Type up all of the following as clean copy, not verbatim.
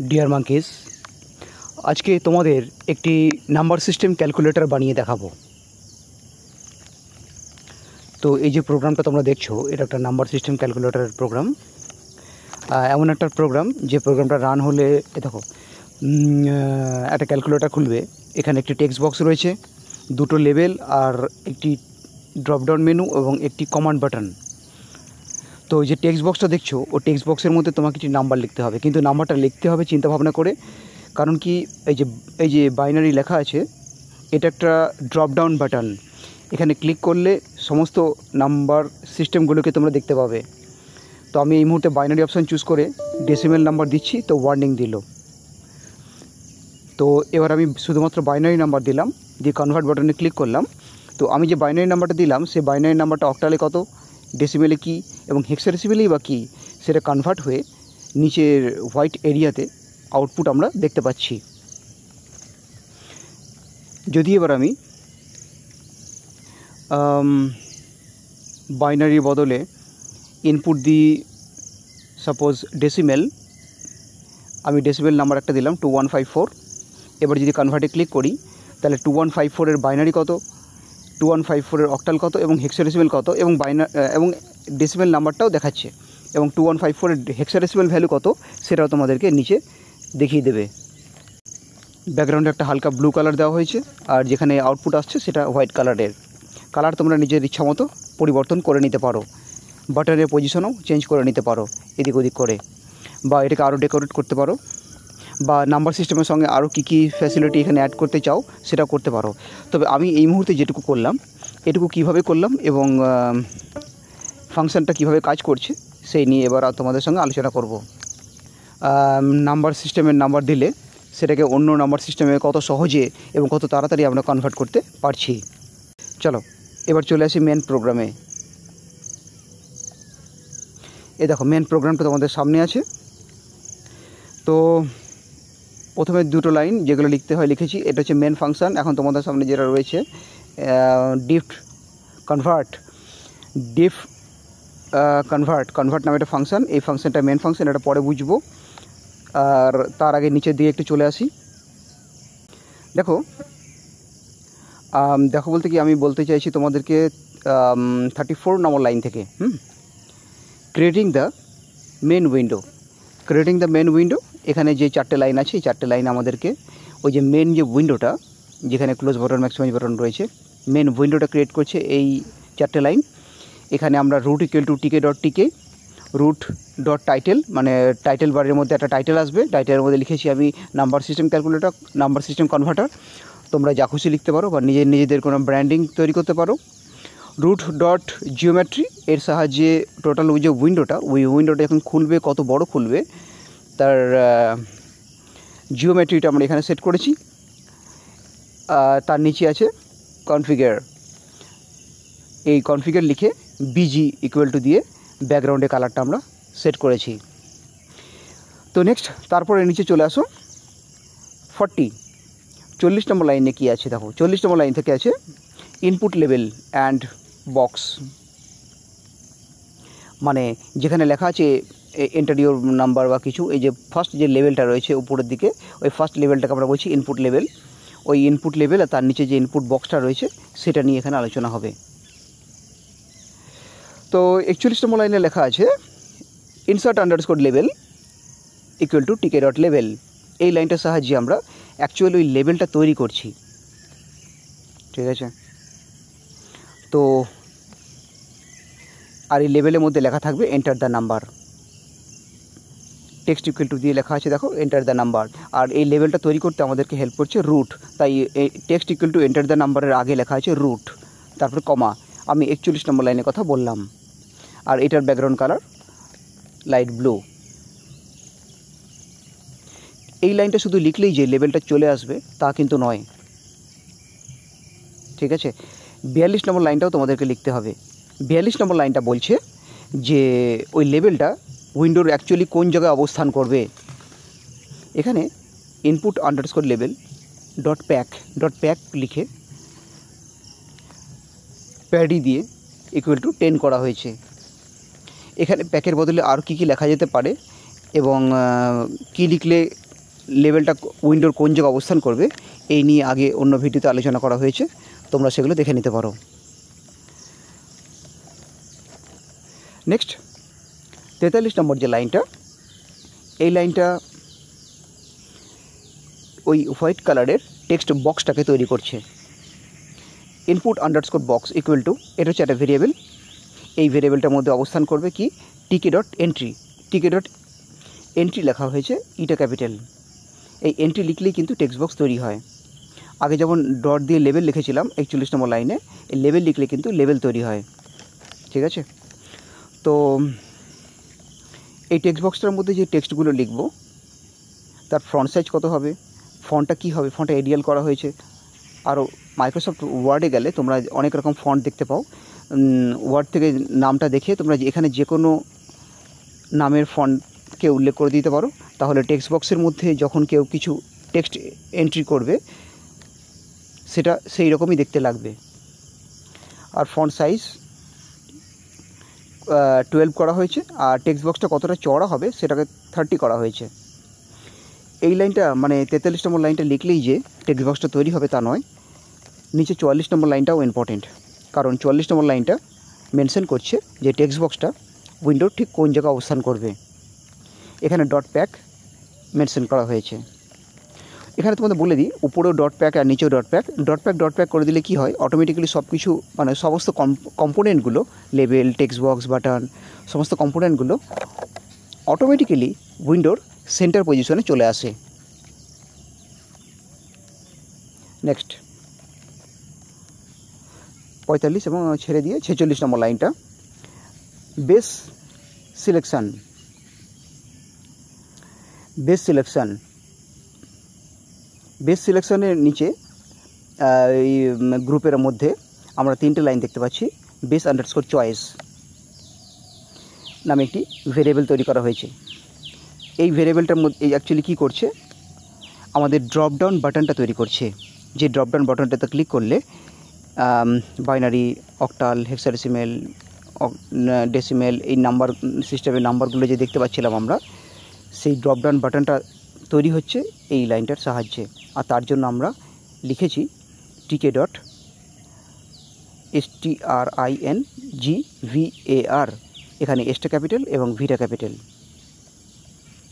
Deer monkeys, আজকে তোমাদের একটি নাম্বার সিস্টেম ক্যালকুলেটর বানিয়ে দেখাবো। তো এই যে প্রোগ্রামটা তোমরা দেখছো, এটা একটা নাম্বার সিস্টেম ক্যালকুলেটরের প্রোগ্রাম। এমন একটা প্রোগ্রাম যে প্রোগ্রামটা রান হলে দেখো একটা ক্যালকুলেটর খুলবে। এখানে একটি টেক্সট বক্স রয়েছে, দুটো লেভেল আর একটি ড্রপডাউন মেনু এবং একটি কমান্ড বাটন। তো এই যে টেক্সট বক্সটা দেখছো, ও টেক্সট বক্সের মধ্যে তোমাকে কিছু নাম্বার লিখতে হবে, কিন্তু নাম্বারটা লিখতে হবে চিন্তাভাবনা করে। কারণ কি, এই যে বাইনারি লেখা আছে, এটা একটা ড্রপডাউন বাটন। এখানে ক্লিক করলে সমস্ত নাম্বার সিস্টেমগুলোকে তোমরা দেখতে পাবে। তো আমি এই মুহূর্তে বাইনারি অপশান চুজ করে ডেসিমেল নাম্বার দিচ্ছি, তো ওয়ার্নিং দিল। তো এবার আমি শুধুমাত্র বাইনারি নাম্বার দিলাম, দিয়ে কনভার্ট বাটনে ক্লিক করলাম। তো আমি যে বাইনারি নাম্বারটা দিলাম, সেই বাইনারি নাম্বারটা অক্টালে কত, ডেসিমেলে কী এবং হেক্সাডেসিমেলেই বা কী, সেটা কনভার্ট হয়ে নিচের হোয়াইট এরিয়াতে আউটপুট আমরা দেখতে পাচ্ছি। যদি এবার আমি বাইনারির বদলে ইনপুট দিই, সাপোজ ডেসিমেল, আমি ডেসিমেল নাম্বার একটা দিলাম 2154। এবার যদি কনভার্টে ক্লিক করি, তাহলে 2154-এর বাইনারি কত, 2154-এর অক্টাল কত এবং হেক্সাডেসিমেল কত, এবং এবং ডেসিমেল নাম্বারটাও দেখাচ্ছে, এবং 2154-এর হেক্সাডেসিমেল ভ্যালু কত সেটাও তোমাদেরকে নিচে দেখিয়ে দেবে। ব্যাকগ্রাউন্ডে একটা হালকা ব্লু কালার দেওয়া হয়েছে, আর যেখানে আউটপুট আসছে সেটা হোয়াইট কালারের। কালার তোমরা নিজের ইচ্ছা মতো পরিবর্তন করে নিতে পারো, বাটনের পজিশনও চেঞ্জ করে নিতে পারো এদিক ওদিক করে, বা এটাকে আরও ডেকোরেট করতে পারো, বা নাম্বার সিস্টেমের সঙ্গে আরও কী ফ্যাসিলিটি এখানে অ্যাড করতে চাও সেটাও করতে পারো। তবে আমি এই মুহূর্তে যেটুকু করলাম, এটুকু কিভাবে করলাম এবং ফাংশানটা কিভাবে কাজ করছে সেই নিয়ে এবার তোমাদের সঙ্গে আলোচনা করব। নাম্বার সিস্টেমের নাম্বার দিলে সেটাকে অন্য নাম্বার সিস্টেমে কত সহজে এবং কত তাড়াতাড়ি আমরা কনভার্ট করতে পারছি। চলো এবার চলে আসি মেন প্রোগ্রামে। এই দেখো মেন প্রোগ্রামটা তোমাদের সামনে আছে। তো প্রথমে দুটো লাইন যেগুলো লিখতে হয় লিখেছি। এটা হচ্ছে মেন ফাংশান। এখন তোমাদের সামনে যেটা রয়েছে ডিফ কনভার্ট নামে একটা ফাংশান। এই ফাংশানটা মেন ফাংশান, এটা পরে বুঝবো। আর তার আগে নিচের দিকে একটু চলে আসি। দেখো বলতে কি আমি বলতে চাইছি তোমাদেরকে 34 নম্বর লাইন থেকে ক্রিয়েটিং দ্য মেন উইন্ডো। এখানে যে চারটে লাইন আছে, এই চারটে লাইন আমাদেরকে ওই যে মেন যে উইন্ডোটা, যেখানে ক্লোজ বাটন ম্যাক্সিমাইজ বাটন রয়েছে, মেন উইন্ডোটা ক্রিয়েট করছে এই চারটে লাইন। এখানে আমরা root equal to tk.tk, root dot title, মানে টাইটেল বারের মধ্যে একটা টাইটেল আসবে। টাইটেলের মধ্যে লিখেছি আমি number system calculator, number system converter. তোমরা যা খুশি লিখতে পারো বা নিজেদের কোনো ব্র্যান্ডিং তৈরি করতে পারো। রুট ডট জিওমেট্রি, এর সাহায্যে টোটাল ওই যে উইন্ডোটা যখন খুলবে, কত বড় খুলবে তার জিওমেট্রিটা আমরা এখানে সেট করেছি। তার নিচে আছে কনফিগার। এই কনফিগার লিখে বিজি ইকুয়াল টু দিয়ে ব্যাকগ্রাউন্ডে কালারটা আমরা সেট করেছি। তো নেক্সট, তারপরে নিচে চলে আসো 40 নম্বর লাইনে কী আছে দেখো। 40 নম্বর লাইন থেকে আছে ইনপুট লেভেল অ্যান্ড বক্স, মানে যেখানে লেখা আছে এন্টার ইউর নাম্বার বা কিছু, এই যে ফার্স্ট যে লেভেলটা রয়েছে উপরের দিকে, ওই ফার্স্ট লেভেলটাকে আমরা বলছি ইনপুট লেভেল। ওই ইনপুট লেভেল আর তার নিচে যে ইনপুট বক্সটা রয়েছে সেটা নিয়ে এখানে আলোচনা হবে। তো 41 নম্বর লাইনে লেখা আছে insert underscore level equal to tk.level। এই লাইনটার সাহায্যে আমরা অ্যাকচুয়ালি ওই লেভেলটা তৈরি করছি, ঠিক আছে। তো আর এই লেভেলের মধ্যে লেখা থাকবে enter the number, text equal to দিয়ে লেখা আছে দেখো এন্টার দ্য নাম্বার। আর এই লেভেলটা তৈরি করতে আমাদেরকে হেল্প করছে রুট, তাই text equal to enter the নাম্বারের আগে লেখা আছে রুট, তারপর কমা। আমি 41 নম্বর লাইনের কথা বললাম। আর এটার ব্যাকগ্রাউন্ড কালার লাইট ব্লু। এই লাইনটা শুধু লিখলেই যে লেভেলটা চলে আসবে তা কিন্তু নয়, ঠিক আছে। 42 নম্বর লাইনটাও তোমাদেরকে লিখতে হবে। 42 নম্বর লাইনটা বলছে যে ওই লেভেলটা উইন্ডোর অ্যাকচুয়ালি কোন জায়গায় অবস্থান করবে। এখানে input underscore level dot pack লিখে প্যাডি দিয়ে ইকুয়াল টু 10 করা হয়েছে। এখানে প্যাকের বদলে আর কী লেখা যেতে পারে এবং কী লিখলে লেভেলটা উইন্ডোর কোন জায়গায় অবস্থান করবে এই নিয়ে আগে অন্য ভিডিওতে আলোচনা করা হয়েছে, তোমরা সেগুলো দেখে নিতে পারো। নেক্সট 43 নম্বর যে লাইনটা, এই লাইনটা ওই হোয়াইট কালারের টেক্সট বক্সটাকে তৈরি করছে। Input underscore box equal to, এটা হচ্ছে একটা ভেরিয়েবল। এই ভেরিয়েবলটার মধ্যে অবস্থান করবে কি টিকে ডট এন্ট্রি। টিকে ডট এন্ট্রি লেখা হয়েছে ইটা ক্যাপিটাল। এই এন্ট্রি লিখলেই কিন্তু টেক্সট বক্স তৈরি হয়। আগে যেমন ডট দিয়ে লেভেল লিখেছিলাম 41 নম্বর লাইনে, এই লেভেল লিখলে কিন্তু লেভেল তৈরি হয়। ঠিক আছে, তো এই টেক্সট বক্সটার মধ্যে যে টেক্সটগুলো লিখব তার ফ্রন্ট সাইজ কত হবে, ফন্টটা কী হবে, ফন্টটা এরিয়াল করা হয়েছে। আরও মাইক্রোসফট ওয়ার্ডে গেলে তোমরা অনেক রকম ফন্ট দেখতে পাও। ওয়ার্ড থেকে নামটা দেখে তোমরা এখানে যে কোনো নামের ফন্টকে উল্লেখ করে দিতে পারো, তাহলে টেক্সট বক্সের মধ্যে যখন কেউ কিছু টেক্সট এন্ট্রি করবে সেটা সেই রকমই দেখতে লাগবে। আর ফন্ট সাইজ 12 করা হয়েছে, আর টেক্সট বক্সটা কতটা চওড়া হবে সেটাকে 30 করা হয়েছে। এই লাইনটা মানে 43 নম্বর লাইনটা লিখলেই যে টেক্সট বক্সটা তৈরি হবে তা নয়, নিচে 44 নম্বর লাইনটাও ইম্পর্টেন্ট, কারণ 44 নম্বর লাইনটা মেনশন করছে যে টেক্সট বক্সটা উইন্ডোর ঠিক কোন জায়গায় অবস্থান করবে। এখানে ডট প্যাক মেনশন করা হয়েছে। এখানে তোমাদের বলে দিই, উপরেও ডট প্যাক আর নিচেও ডট প্যাক। ডট প্যাক করে দিলে কি হয়, অটোমেটিক্যালি সব কিছু মানে সমস্ত কম্পোনেন্টগুলো, লেবেল, টেক্সট বক্স, বাটন, সমস্ত কম্পোনেন্টগুলো অটোমেটিক্যালি উইন্ডোর সেন্টার পজিশনে চলে আসে। নেক্সট 45 এবং ছেড়ে দিয়ে 46 নম্বর লাইনটা, বেস সিলেকশন। বেস সিলেকশনের নিচে এই গ্রুপের মধ্যে আমরা 3টে লাইন দেখতে পাচ্ছি। বেস আন্ডারস্কোর চয়েস নামে একটি ভেরিয়েবল তৈরি করা হয়েছে। এই ভেরিয়েবলটার মধ্যে অ্যাকচুয়ালি কী করছে, আমাদের ড্রপডাউন বাটনটা তৈরি করছে। যে ড্রপডাউন বাটনটাতে ক্লিক করলে বাইনারি, অক্টাল, হেক্সাডেসিমেল, ডেসিমেল এই নাম্বার সিস্টেমের নাম্বারগুলো যে দেখতে পাচ্ছিলাম আমরা, সেই ড্রপডাউন বাটনটা তৈরি হচ্ছে এই লাইনটার সাহায্যে। আর তার জন্য আমরা লিখেছি টিকে ডট STRINGVAR। এখানে এসটা ক্যাপিটাল এবং ভিটা ক্যাপিটাল,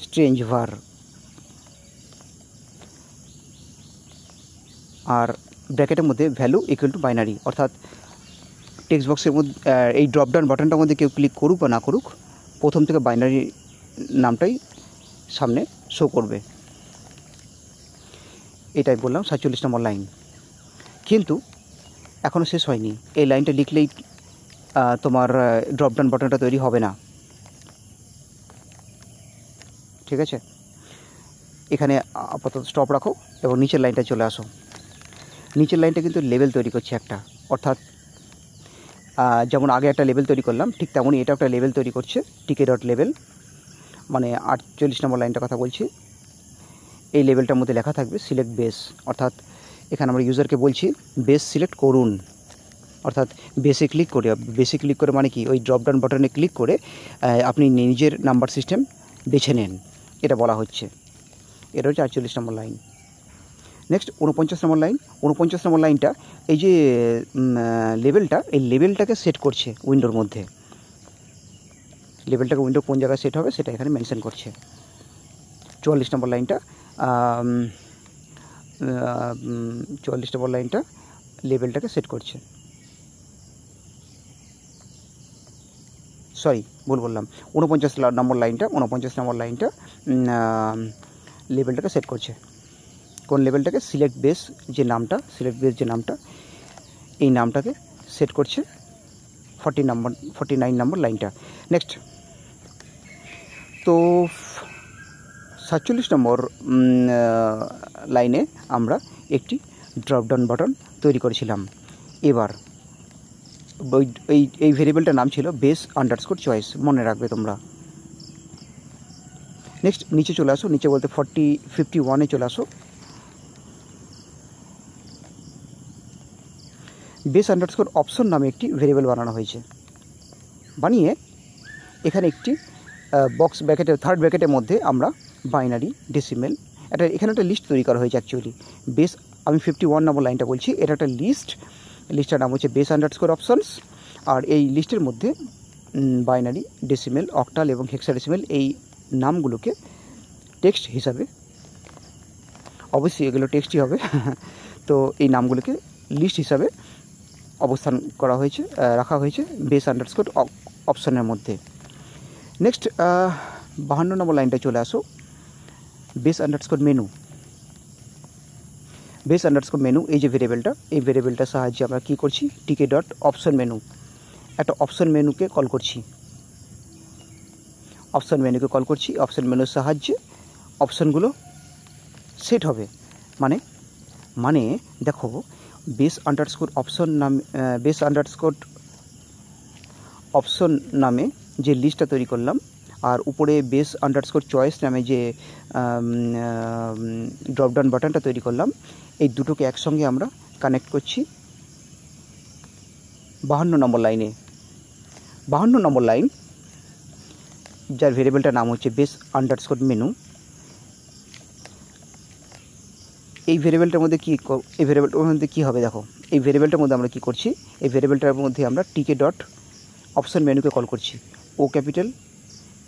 স্ট্রেঞ্জ ভার। আর ব্র্যাকেটের মধ্যে ভ্যালু ইকুয়াল টু বাইনারি, অর্থাৎ টেক্সট বক্সের মধ্যে এই ড্রপডাউন বাটনটার মধ্যে কেউ ক্লিক করুক বা না করুক, প্রথম থেকে বাইনারি নামটাই সামনে শো করবে। এটাই বললাম 47 নম্বর লাইন। কিন্তু এখনও শেষ হয়নি। এই লাইনটা লিখলেই তোমার ড্রপডাউন বাটনটা তৈরি হবে না। ঠিক আছে, এখানে আপাতত স্টপ রাখো এবং নিচের লাইনটা চলে আসো। নিচের লাইনটা কিন্তু লেভেল তৈরি করছে একটা, অর্থাৎ যেমন আগে একটা লেভেল তৈরি করলাম ঠিক তেমনই এটা একটা লেভেল তৈরি করছে। টিকে ডট লেভেল মানে 48 নম্বর লাইনটা কথা বলছি। এই লেভেলটার মধ্যে লেখা থাকবে সিলেক্ট বেস, অর্থাৎ এখানে আমরা ইউজারকে বলছি বেস সিলেক্ট করুন, অর্থাৎ বেসে ক্লিক করে মানে কি, ওই ড্রপডাউন বাটনে ক্লিক করে আপনি নিজের নাম্বার সিস্টেম বেছে নেন, এটা বলা হচ্ছে। এটা হচ্ছে 48 নম্বর লাইন। নেক্সট 49 নম্বর লাইন। 49 নম্বর লাইনটা এই যে লেভেলটা, এই লেভেলটাকে সেট করছে উইন্ডোর মধ্যে। লেভেলটাকে উইন্ডো কোন জায়গায় সেট হবে সেটা এখানে মেনশন করছে। 44 নম্বর লাইনটা 44 নম্বর লাইনটা লেভেলটাকে সেট করছে। সরি, ভুল বললাম। 49 নম্বর লাইনটা লেভেলটাকে সেট করছে। কোন লেভেলটাকে? সিলেক্ট বেস যে নামটা এই নামটাকে সেট করছে 49 নম্বর লাইনটা। নেক্সট তো 47 নম্বর লাইনে আমরা একটি ড্রপডাউন বাটন তৈরি করেছিলাম। এবার এই ভেরিয়েবলটার নাম ছিল বেস আন্ডারস্কোর চয়েস, মনে রাখবে তোমরা। নেক্সট নিচে চলে আসো, নিচে বলতে 51-এ চলে আসো। বেস আন্ডারস্কোর অপশন নামে একটি ভেরিয়েবল বানানো হয়েছে। বানিয়ে এখানে একটি বক্স ব্র্যাকেটের থার্ড ব্র্যাকেটের মধ্যে আমরা বাইনারি, ডেসিমেল এখানে একটা লিস্ট তৈরি করা হয়েছে অ্যাকচুয়ালি। বেস, আমি 51 নম্বর লাইনটা বলছি, এটা একটা লিস্টটার নাম হচ্ছে বেস আন্ডারস্কোর অপশনস। আর এই লিস্টের মধ্যে বাইনারি, ডেসিমেল, অক্টাল এবং হেক্সাডেসিমেল এই নামগুলোকে টেক্সট হিসাবে, অবশ্যই এগুলো টেক্সটই হবে তো এই নামগুলোকে লিস্ট হিসাবে অবস্থান করা হয়েছে, রাখা হয়েছে বেস আন্ডারস্কোর অপশনের মধ্যে। নেক্সট 52 নম্বর লাইনটা চলে আসো, base underscore menu. Base underscore menu, এই যে ভেরিয়েবলটা, এই ভেরিয়েবলটার সাহায্যে আমরা কী করছি, টিকে ডট অপশন মেনু, একটা অপশন মেনুকে কল করছি। অপশন মেনুর সাহায্যে অপশনগুলো সেট হবে। মানে দেখো, বেস আন্ডারস্কোর অপশন নামে যে লিস্টটা তৈরি করলাম, আর উপরে বেস আন্ডারস্কোর চয়েস নামে যে ড্রপডাউন বাটনটা তৈরি করলাম, এই দুটোকে একসঙ্গে আমরা কানেক্ট করছি 52 নম্বর লাইনে। 52 নম্বর লাইন, যার ভেরিয়েবলটার নাম হচ্ছে বেস আন্ডারস্কোর মেনু। এই ভেরিয়েবলটার মধ্যে কী হবে দেখো, এই ভেরিয়েবলটার মধ্যে আমরা কী করছি, এই ভেরিয়েবলটার মধ্যে আমরা টিকে ডট অপশন মেনুকে কল করছি, ও ক্যাপিটাল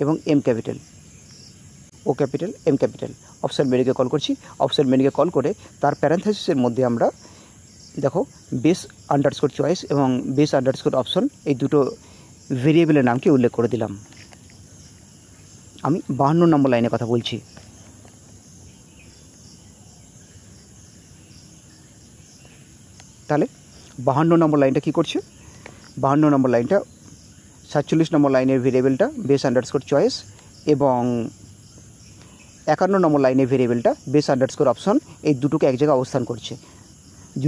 এবং এম ক্যাপিটাল, অপশন মেনুকে কল করছি। অপশন মেনুকে কল করে তার প্যারেনথেসিসের মধ্যে আমরা দেখো বেস আন্ডারস্কোর চয়েস এবং বেস আন্ডারস্কোর অপশন, এই দুটো ভেরিয়েবলের নামকে উল্লেখ করে দিলাম। আমি 52 নম্বর লাইনে কথা বলছি। তাহলে 52 নম্বর লাইনটা কী করছে, 52 নম্বর লাইনটা 47 নম্বর লাইনের ভেরিয়েবলটা বেস আন্ডারস্কোর চয়েস এবং 51 নম্বর লাইনের ভেরিয়েবলটা বেস আন্ডারস্কোর অপশন, এই দুটোকে এক জায়গায় অবস্থান করছে,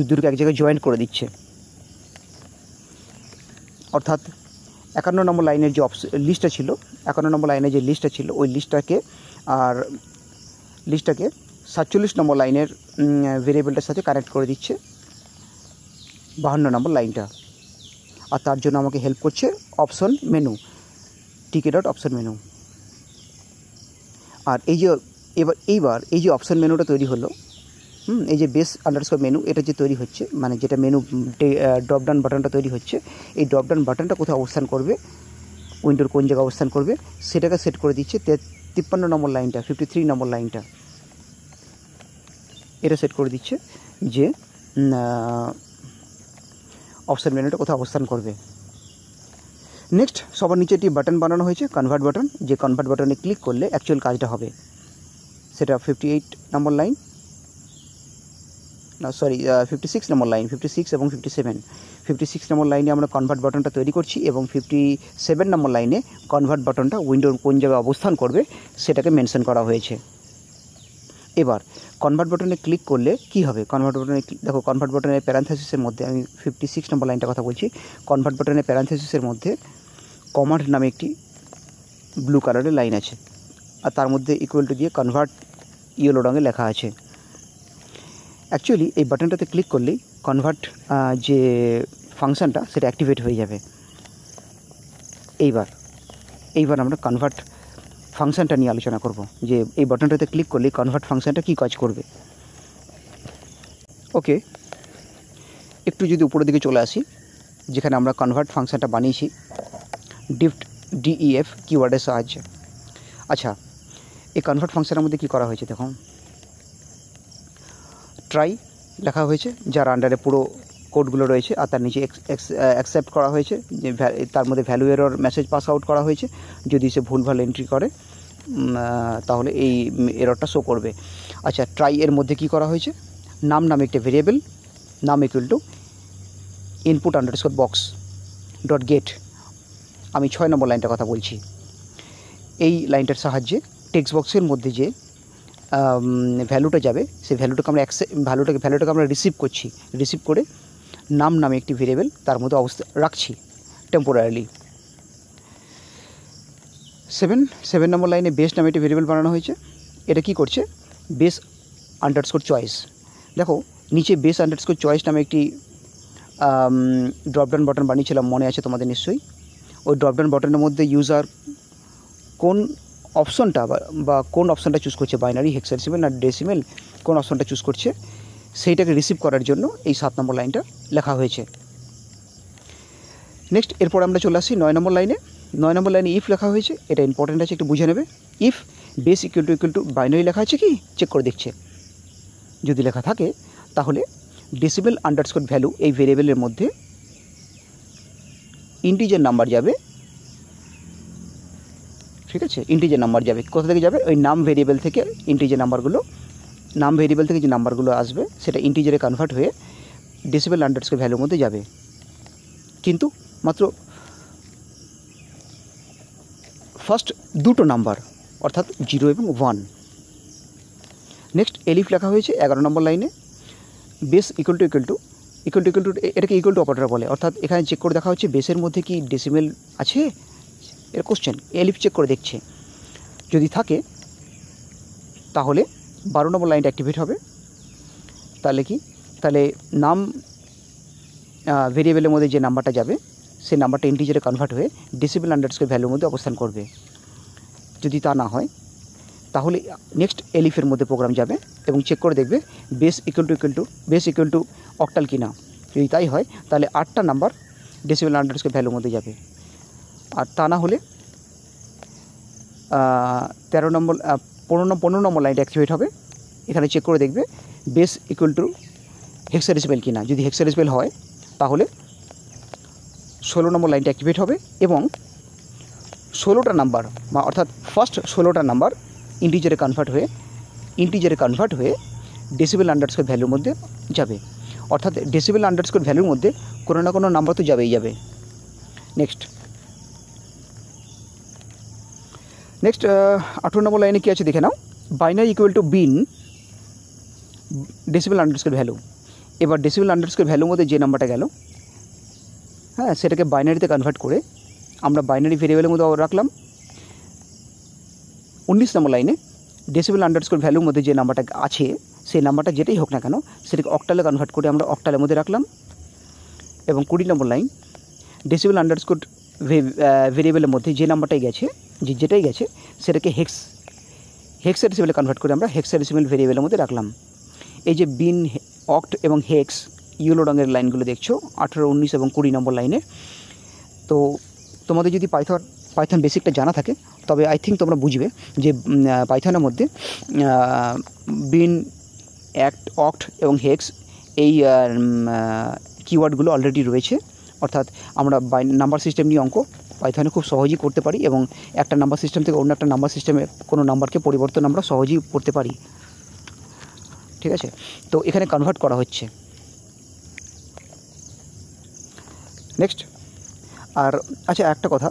দুটোকে এক জায়গায় জয়েন্ট করে দিচ্ছে। অর্থাৎ 51 নম্বর লাইনের যে লিস্টটা ছিল, 51 নম্বর লাইনের যে লিস্টটা ছিল, ওই লিস্টটাকে 47 নম্বর লাইনের ভেরিয়েবলটার সাথে কানেক্ট করে দিচ্ছে 52 নম্বর লাইনটা। আর তার জন্য আমাকে হেল্প করছে অপশন মেনু, টিকে ডট অপশন মেনু। আর এইবার এই যে অপশন মেনুটা তৈরি হলো, এই যে বেস আন্ডারস্কোর মেনু, এটা যে তৈরি হচ্ছে, মানে যেটা মেনু ড্রপডাউন বাটনটা তৈরি হচ্ছে, এই ড্রপডাউন বাটনটা কোথায় অবস্থান করবে, উইন্ডোর কোন জায়গায় অবস্থান করবে, সেটাকে সেট করে দিচ্ছে 53 নম্বর লাইনটা, 53 নম্বর লাইনটা, এটা সেট করে দিচ্ছে যে অপশন মেনুটা কোথায় অবস্থান করবে। নেক্সট সবার নিচে একটি বাটন বানানো হয়েছে, কনভার্ট বাটন, যে কনভার্ট বাটনে ক্লিক করলে অ্যাকচুয়াল কাজটা হবে, সেটা 56 নম্বর লাইন, 56 নম্বর লাইন, 56 এবং 57। 56 নম্বর লাইনে আমরা কনভার্ট বাটনটা তৈরি করছি এবং 57 নম্বর লাইনে কনভার্ট বাটনটা উইন্ডোর কোন জায়গায় অবস্থান করবে সেটাকে মেনশন করা হয়েছে। এবার কনভার্ট বাটনে ক্লিক করলে কি হবে, কনভার্ট বাটনে দেখো, কনভার্ট বাটনের প্যারানথেসিসের মধ্যে, আমি 56 নম্বর লাইনটা কথা বলছি, কনভার্ট বাটনের প্যারানথেসিসের মধ্যে কমান্ড নামে একটি ব্লু কালারের লাইন আছে, আর তার মধ্যে ইকুয়াল টু দিয়ে কনভার্ট ইয়েলো রঙে লেখা আছে। অ্যাকচুয়ালি এই বাটনটাতে ক্লিক করলেই কনভার্ট যে ফাংশানটা সেটা অ্যাক্টিভেট হয়ে যাবে। এইবার আমরা কনভার্ট ফাংশানটা নিয়ে আলোচনা করব, যে এই বাটনটাতে ক্লিক করলে কনভার্ট ফাংশানটা কী কাজ করবে। ওকে, একটু যদি উপরের দিকে চলে আসি, যেখানে আমরা কনভার্ট ফাংশানটা বানিয়েছি DEF কিওয়ার্ডের সাহায্যে। আচ্ছা, এই কনভার্ট ফাংশনের মধ্যে কী করা হয়েছে দেখুন, ট্রাই লেখা হয়েছে, যার আন্ডারে পুরো কোডগুলো রয়েছে, আর তার নিচে অ্যাকসেপ্ট করা হয়েছে, যে তার মধ্যে value error message pass out করা হয়েছে, যদি সে ভুলভাল এন্ট্রি করে তাহলে এই এররটা শো করবে। আচ্ছা, ট্রাই এর মধ্যে কি করা হয়েছে, নামে একটা ভেরিয়েবল, নাম equal to input underscore box dot gate, আমি 6 নম্বর লাইনটার কথা বলছি। এই লাইনটার সাহায্যে টেক্সট বক্সের মধ্যে যে ভ্যালুটা যাবে, সেই ভ্যালুটাকে আমরা রিসিভ করছি, রিসিভ করে নামে একটি ভেরিয়েবল তার মধ্যে অবস্থা রাখছি টেম্পোরারিলি। 7 নম্বর লাইনে বেস নামে একটি ভেরিয়েবল বানানো হয়েছে, এটা কি করছে, বেস আন্ডারস্কোর চয়েস। দেখো নিচে বেস আন্ডারস্কোর চয়েস নামে একটি ড্রপডাউন বাটন বানিয়েছিলাম, মনে আছে তোমাদের নিশ্চয়ই। ওই ড্রপডাউন বাটনের মধ্যে ইউজার কোন অপশনটা বা কোন অপশনটা চুজ করছে, বাইনারি, হেক্সাডেসিমেল না ডেসিমেল, কোন অপশনটা চুজ করছে সেইটাকে রিসিভ করার জন্য এই 7 নম্বর লাইনটা লেখা হয়েছে। নেক্সট এরপর আমরা চলে আসি 9 নম্বর লাইনে। 9 নম্বর লাইনে ইফ লেখা হয়েছে, এটা ইম্পর্টেন্ট আছে, একটু বুঝে নেবে। If base equal to binary লেখা আছে কি চেক করে দেখছে, যদি লেখা থাকে তাহলে ডেসিমেল আন্ডারস্কোর ভ্যালু এই ভেরিয়েবলের মধ্যে ইন্টিজার নাম্বার যাবে, ঠিক আছে, ইন্টিজার নাম্বার যাবে। কোথা থেকে যাবে? ওই নাম ভেরিয়েবল থেকে ইন্টিজার নাম্বারগুলো, নাম ভেরিয়েবল থেকে যে নাম্বারগুলো আসবে সেটা ইন্টিজারে কনভার্ট হয়ে ডেসিমেল আন্ডারস্কোর ভ্যালুর মধ্যে যাবে, কিন্তু মাত্র ফার্স্ট দুটো নাম্বার, অর্থাৎ 0 এবং 1। নেক্সট এলিফ লেখা হয়েছে 11 নম্বর লাইনে। বেস ইকুয়াল টু এটাকে ইকুয়াল টু অপারেটর বলে, অর্থাৎ এখানে চেক করে দেখা হচ্ছে বেসের মধ্যে কি ডেসিমেল আছে, এর কোশ্চেন। এলিফ চেক করে দেখছে, যদি থাকে তাহলে 12 নম্বর লাইনটা অ্যাক্টিভেট হবে। তাহলে কি, তাহলে নাম ভেরিয়েবলের মধ্যে যে নাম্বারটা যাবে সেই নাম্বারটা ইন্টিজারে কনভার্ট হয়ে ডেসিমেল আন্ডারস্কোর ভ্যালুর মধ্যে অবস্থান করবে। যদি তা না হয় তাহলে নেক্সট এলিফের মধ্যে প্রোগ্রাম যাবে এবং চেক করে দেখবে বেস ইকুয়াল টু অক্টাল কিনা। যদি তাই হয় তাহলে 8টা নাম্বার ডেসিমেল আন্ডারস্কোর ভ্যালুর মধ্যে যাবে, আর তা না হলে 15 নম্বর লাইনটা অ্যাক্টিভেট হবে। এখানে চেক করে দেখবে বেস ইকুয়াল টু হেক্সাডেসিমেল কিনা। যদি হেক্সাডেসিমেল হয় তাহলে 16 নম্বর লাইনটা অ্যাক্টিভেট হবে এবং 16টা নাম্বার, বা অর্থাৎ ফার্স্ট 16টা নাম্বার ইন্টিজারে কনভার্ট হয়ে ডেসিমেল আন্ডারস্কোর ভ্যালুর মধ্যে যাবে, অর্থাৎ ডেসিমেল আন্ডারস্কোর ভ্যালুর মধ্যে কোনো না কোনো নাম্বার তো যাবেই যাবে। নেক্সট 18 নম্বর লাইনে কী আছে দেখে নাও। Binary equal to bin decimal underscore value. এবার ডেসিমেল আন্ডারস্কোর ভ্যালুর মধ্যে যে নাম্বারটা গেল, হ্যাঁ, সেটাকে বাইনারিতে কনভার্ট করে আমরা বাইনারি ভেরিয়েবলের মধ্যে রাখলাম। 19 নম্বর লাইনে ডেসিমেল আন্ডারস্কোর ভ্যালুর মধ্যে যে নাম্বারটা আছে সেই নাম্বারটা যেটাই হোক না কেন সেটাকে অক্টালে কনভার্ট করে আমরা অক্টালের মধ্যে রাখলাম। এবং 20 নম্বর লাইন ডেসিমেল আন্ডারস্কোর ভেরিয়েবলের মধ্যে যে নাম্বারটাই গেছে, যেটাই গেছে সেটাকে হেক্সাডেসিমেলে কনভার্ট করে আমরা হেক্সাডেসিমেল ভেরিয়েবলের মধ্যে রাখলাম। এই যে বিন, অক্ট এবং হেক্স ইয়েলো রঙের লাইনগুলো দেখছো 18, 19 এবং 20 নম্বর লাইনে। তো তোমাদের যদি পাইথন বেসিকটা জানা থাকে তবে আই থিঙ্ক তোমরা বুঝবে যে পাইথনের মধ্যে বিন, অক্ট এবং হেক্স এই কিওয়ার্ডগুলো অলরেডি রয়েছে, অর্থাৎ আমরা নাম্বার সিস্টেম নিয়ে অঙ্ক পাইথনে খুব সহজেই করতে পারি এবং একটা নাম্বার সিস্টেম থেকে অন্য একটা নাম্বার সিস্টেমে কোনো নাম্বারকে পরিবর্তন আমরা সহজেই করতে পারি, ঠিক আছে। তো এখানে কনভার্ট করা হচ্ছে। নেক্সট, আর আচ্ছা একটা কথা,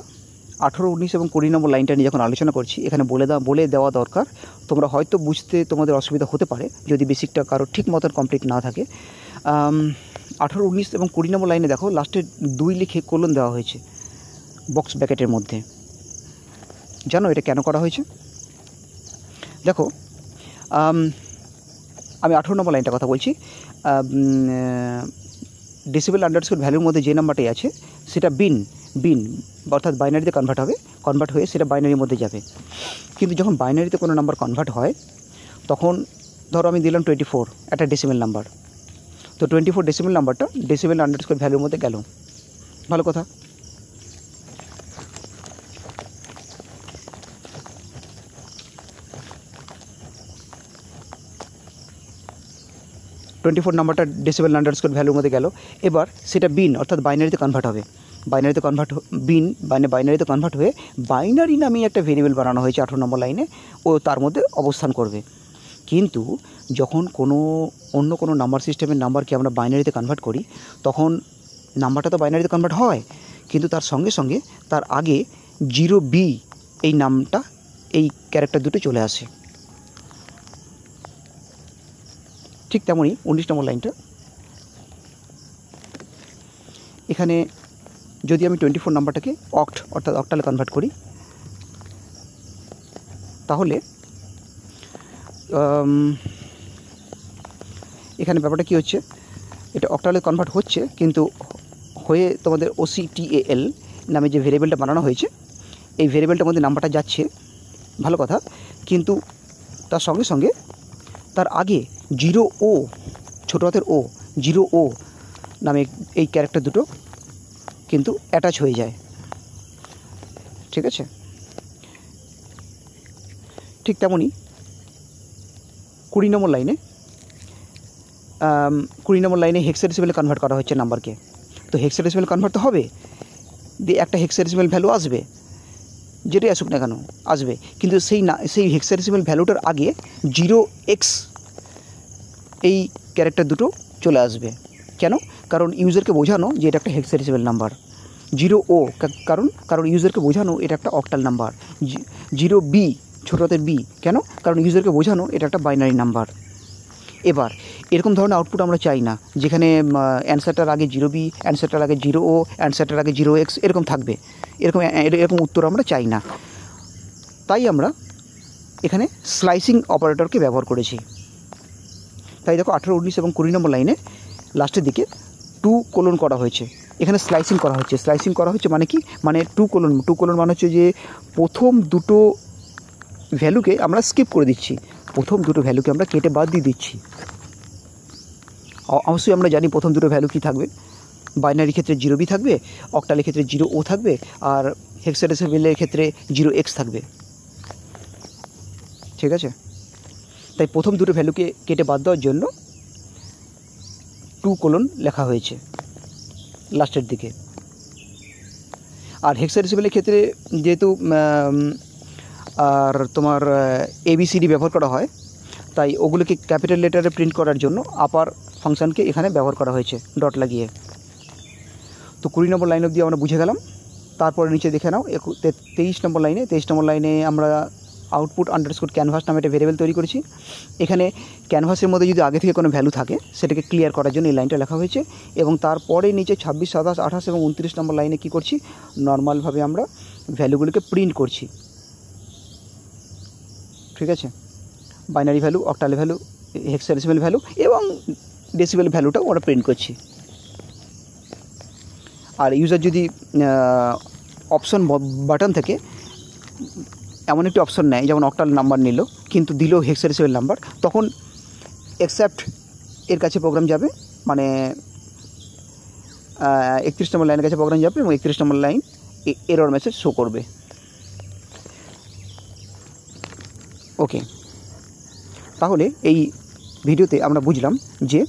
18, 19 এবং 20 নম্বর লাইনটা নিয়ে যখন আলোচনা করছি এখানে বলে দেওয়া দরকার। তোমরা হয়তো বুঝতে তোমাদের অসুবিধা হতে পারে যদি বেসিকটা কারো ঠিক মতন কমপ্লিট না থাকে। 18, 19 এবং 20 নম্বর লাইনে দেখো লাস্টে 2 লিখে কোলন দেওয়া হয়েছে বক্স ব্র্যাকেটের মধ্যে। জানো এটা কেন করা হয়েছে? দেখো আমি 18 নম্বর লাইনটা কথা বলছি। ডেসিমেল আন্ডারস্কোর ভ্যালুর মধ্যে যে নাম্বারটাই আছে সেটা বিন অর্থাৎ বাইনারিতে কনভার্ট হয়ে সেটা বাইনারির মধ্যে যাবে। কিন্তু যখন বাইনারিতে কোনো নাম্বার কনভার্ট হয় তখন ধরো আমি দিলাম 24 একটা ডেসিমেল নাম্বার, তো 24 ডেসিমেল নাম্বারটা ডেসিমেল আন্ডারস্কোর ভ্যালুর মধ্যে গেল, ভালো কথা। নাম্বারটা ডেসিমেল আন্ডারস্কোর ভ্যালুর মধ্যে গেল। এবার সেটা বিন অর্থাৎ বাইনারিতে কনভার্ট হবে। বাইনারিতে কনভার্ট হয়ে বাইনারি নামে একটা ভেরিয়েবল বানানো হয়েছে 18 নম্বর লাইনে, ও তার মধ্যে অবস্থান করবে। কিন্তু যখন অন্য কোনো নাম্বার সিস্টেমের নাম্বারকে আমরা বাইনারিতে কনভার্ট করি তখন নাম্বারটা তো বাইনারিতে কনভার্ট হয়, কিন্তু তার সঙ্গে সঙ্গে তার আগে 0B এই নামটা, এই ক্যারেক্টার দুটো চলে আসে। ঠিক তেমনই 19 নম্বর লাইনটা, এখানে যদি আমি 24 নাম্বারটাকে অর্থাৎ অক্টালে কনভার্ট করি তাহলে এখানে ব্যাপারটা কী হচ্ছে, এটা অক্টালে কনভার্ট হচ্ছে কিন্তু হয়ে তোমাদের OCTAL নামে যে ভেরিয়েবলটা বানানো হয়েছে এই ভেরিয়েবলটার মধ্যে নাম্বারটা যাচ্ছে ভালো কথা, কিন্তু তার সঙ্গে সঙ্গে তার আগে 0O ছোটো হাতের ও 0O নামে এই ক্যারেক্টার দুটো কিন্তু অ্যাটাচ হয়ে যায়। ঠিক আছে, ঠিক তেমনই 20 নম্বর লাইনে হেক্সাডেসিমেলে কনভার্ট করা হচ্ছে নাম্বারকে। তো হেক্সাডেসিমেল কনভার্ট তো হবে, দিয়ে একটা হেক্সাডেসিমেল ভ্যালু আসবে, যেটাই আসুক না কেন আসবে, কিন্তু সেই হেক্সাডেসিমেল ভ্যালুটার আগে 0x এই ক্যারেক্টার দুটো চলে আসবে। কেন? কারণ ইউজারকে বোঝানো যে এটা একটা হেক্সাডেসিমেল নাম্বার। 0O কারণ ইউজারকে বোঝানো এটা একটা অক্টাল নাম্বার। 0B ছোটো হাতের বি কেন? কারণ ইউজারকে বোঝানো এটা একটা বাইনারি নাম্বার। এবার এরকম ধরনের আউটপুট আমরা চাই না, যেখানে অ্যান্সারটার আগে 0B, অ্যান্সারটার আগে 0O, অ্যান্সারটার আগে 0x এরকম থাকবে। এরকম উত্তর আমরা চাই না। তাই আমরা এখানে স্লাইসিং অপারেটরকে ব্যবহার করেছি। তাই দেখো 18, 19 এবং 20 নম্বর লাইনে লাস্টের দিকে 2: করা হয়েছে। এখানে স্লাইসিং করা হচ্ছে মানে কি? মানে 2: মানে হচ্ছে যে প্রথম দুটো ভ্যালুকে আমরা স্কিপ করে দিচ্ছি, প্রথম দুটো ভ্যালুকে আমরা কেটে বাদ দিয়ে দিচ্ছি। অবশ্যই আমরা জানি প্রথম দুটো ভ্যালু কী থাকবে। বাইনারি ক্ষেত্রে 0B থাকবে, অক্টালের ক্ষেত্রে 0O থাকবে, আর হেক্সাডেসিমেলের ক্ষেত্রে 0x থাকবে। ঠিক আছে, তাই প্রথম দুটো ভ্যালুকে কেটে বাদ দেওয়ার জন্য 2: লেখা হয়েছে লাস্টের দিকে। আর হেক্সাডেসিমেলের ক্ষেত্রে যেহেতু আর তোমার ABCD ব্যবহার করা হয়, তাই ওগুলোকে ক্যাপিটাল লেটারে প্রিন্ট করার জন্য আপার ফাংশানকে এখানে ব্যবহার করা হয়েছে ডট লাগিয়ে। তো 20 নম্বর লাইন অবধি আমরা বুঝে গেলাম। তারপরে নিচে দেখে নাও 23 নম্বর লাইনে আমরা আউটপুট আন্ডারস্কোর ক্যানভাস নামে একটা ভেরিয়েবল তৈরি করেছি। এখানে ক্যানভাসের মধ্যে যদি আগে থেকে কোনো ভ্যালু থাকে সেটাকে ক্লিয়ার করার জন্য এই লাইনটা লেখা হয়েছে। এবং তারপরে নিচে 26, 27, 28 এবং 29 নম্বর লাইনে কী করছি? নর্মালভাবে আমরা ভ্যালুগুলোকে প্রিন্ট করছি। ঠিক আছে, binary value, octal value, hexadecimal value এবং ডেসিমেল ভ্যালুটাও আমরা প্রিন্ট করছি। আর ইউজার যদি অপশন বাটন থেকে এমন একটি অপশন নেয়, যেমন অক্টাল নাম্বার নিল কিন্তু দিল হেক্সাডেসিমেল নাম্বার, তখন অ্যাকসেপ্ট এর কাছে প্রোগ্রাম যাবে, মানে 31 নম্বর লাইনের কাছে প্রোগ্রাম যাবে এবং 31 নম্বর লাইন এরর মেসেজ শো করবে। ওকে, তাহলে এই ভিডিওতে আমরা বুঝলাম যে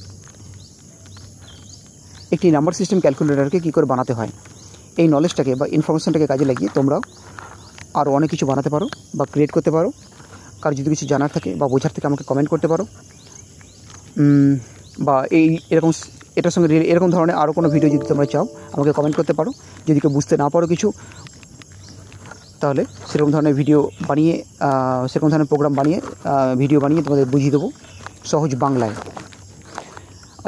একটি নাম্বার সিস্টেম ক্যালকুলেটরকে কী করে বানাতে হয়। এই নলেজটাকে বা ইনফরমেশনটাকে কাজে লাগিয়ে তোমরা আরও অনেক কিছু বানাতে পারো বা ক্রিয়েট করতে পারো। কার যদি কিছু জানার থাকে বা বোঝার থেকে আমাকে কমেন্ট করতে পারো, বা এটার সঙ্গে এরকম ধরনের আরও কোনো ভিডিও যদি তোমরা চাও আমাকে কমেন্ট করতে পারো। যদি কেউ বুঝতে না পারো কিছু, তাহলে সেরকম ধরনের প্রোগ্রাম বানিয়ে ভিডিও বানিয়ে তোমাদের বুঝিয়ে দেবো সহজ বাংলায়।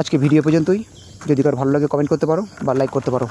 আজকে ভিডিও পর্যন্তই। যদি কারো ভালো লাগে কমেন্ট করতে পারো বা লাইক করতে পারো।